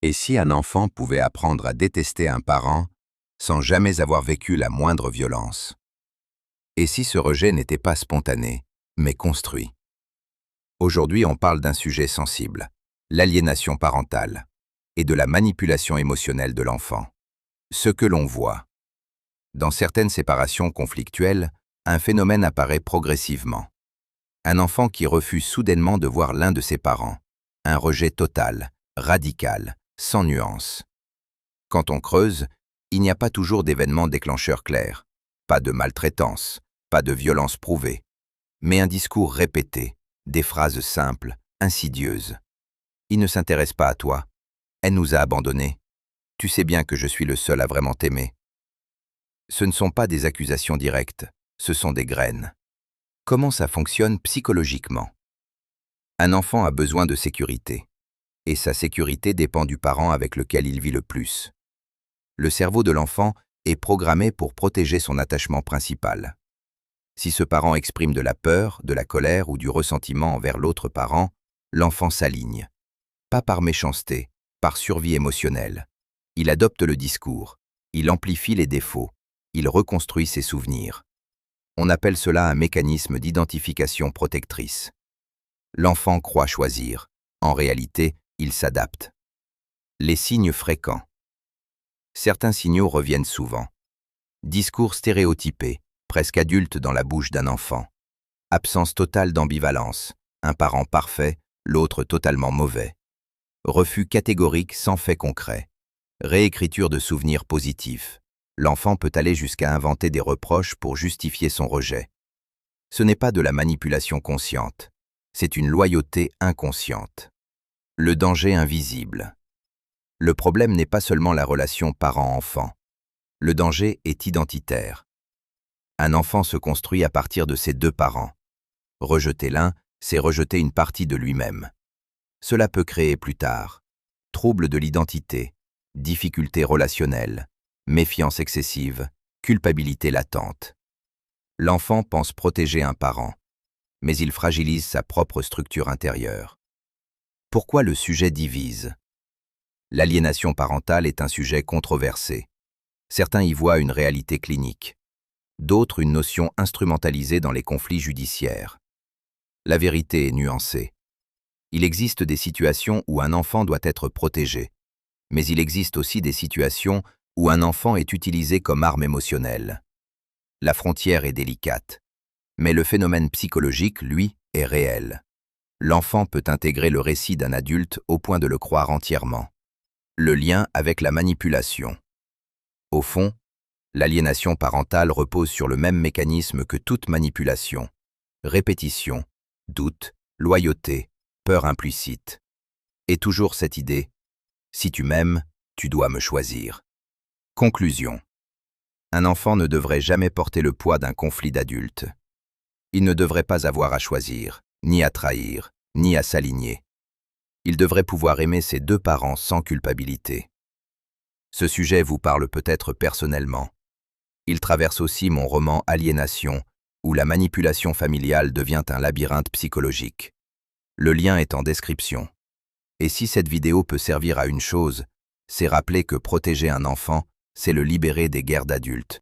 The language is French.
Et si un enfant pouvait apprendre à détester un parent sans jamais avoir vécu la moindre violence? Et si ce rejet n'était pas spontané, mais construit? Aujourd'hui, on parle d'un sujet sensible, l'aliénation parentale, et de la manipulation émotionnelle de l'enfant. Ce que l'on voit. Dans certaines séparations conflictuelles, un phénomène apparaît progressivement. Un enfant qui refuse soudainement de voir l'un de ses parents. Un rejet total, radical, sans nuance. Quand on creuse, il n'y a pas toujours d'événements déclencheurs clairs. Pas de maltraitance, pas de violence prouvée. Mais un discours répété, des phrases simples, insidieuses. Il ne s'intéresse pas à toi. Elle nous a abandonnés. Tu sais bien que je suis le seul à vraiment t'aimer. Ce ne sont pas des accusations directes, ce sont des graines. Comment ça fonctionne psychologiquement? Un enfant a besoin de sécurité. Et sa sécurité dépend du parent avec lequel il vit le plus. Le cerveau de l'enfant est programmé pour protéger son attachement principal. Si ce parent exprime de la peur, de la colère ou du ressentiment envers l'autre parent, l'enfant s'aligne. Pas par méchanceté, par survie émotionnelle. Il adopte le discours, il amplifie les défauts, il reconstruit ses souvenirs. On appelle cela un mécanisme d'identification protectrice. L'enfant croit choisir. En réalité, il s'adapte. Les signes fréquents. Certains signaux reviennent souvent. Discours stéréotypé, presque adulte dans la bouche d'un enfant. Absence totale d'ambivalence, un parent parfait, l'autre totalement mauvais. Refus catégorique sans fait concret. Réécriture de souvenirs positifs. L'enfant peut aller jusqu'à inventer des reproches pour justifier son rejet. Ce n'est pas de la manipulation consciente, c'est une loyauté inconsciente. Le danger invisible. Le problème n'est pas seulement la relation parent-enfant. Le danger est identitaire. Un enfant se construit à partir de ses deux parents. Rejeter l'un, c'est rejeter une partie de lui-même. Cela peut créer plus tard troubles de l'identité, difficultés relationnelles, méfiance excessive, culpabilité latente. L'enfant pense protéger un parent, mais il fragilise sa propre structure intérieure. Pourquoi le sujet divise? L'aliénation parentale est un sujet controversé. Certains y voient une réalité clinique, d'autres une notion instrumentalisée dans les conflits judiciaires. La vérité est nuancée. Il existe des situations où un enfant doit être protégé, mais il existe aussi des situations où un enfant est utilisé comme arme émotionnelle. La frontière est délicate, mais le phénomène psychologique, lui, est réel. L'enfant peut intégrer le récit d'un adulte au point de le croire entièrement. Le lien avec la manipulation. Au fond, l'aliénation parentale repose sur le même mécanisme que toute manipulation. Répétition, doute, loyauté, peur implicite. Et toujours cette idée, si tu m'aimes, tu dois me choisir. Conclusion. Un enfant ne devrait jamais porter le poids d'un conflit d'adulte. Il ne devrait pas avoir à choisir, ni à trahir, ni à s'aligner. Il devrait pouvoir aimer ses deux parents sans culpabilité. Ce sujet vous parle peut-être personnellement. Il traverse aussi mon roman Aliénation, où la manipulation familiale devient un labyrinthe psychologique. Le lien est en description. Et si cette vidéo peut servir à une chose, c'est rappeler que protéger un enfant, c'est le libérer des guerres d'adultes,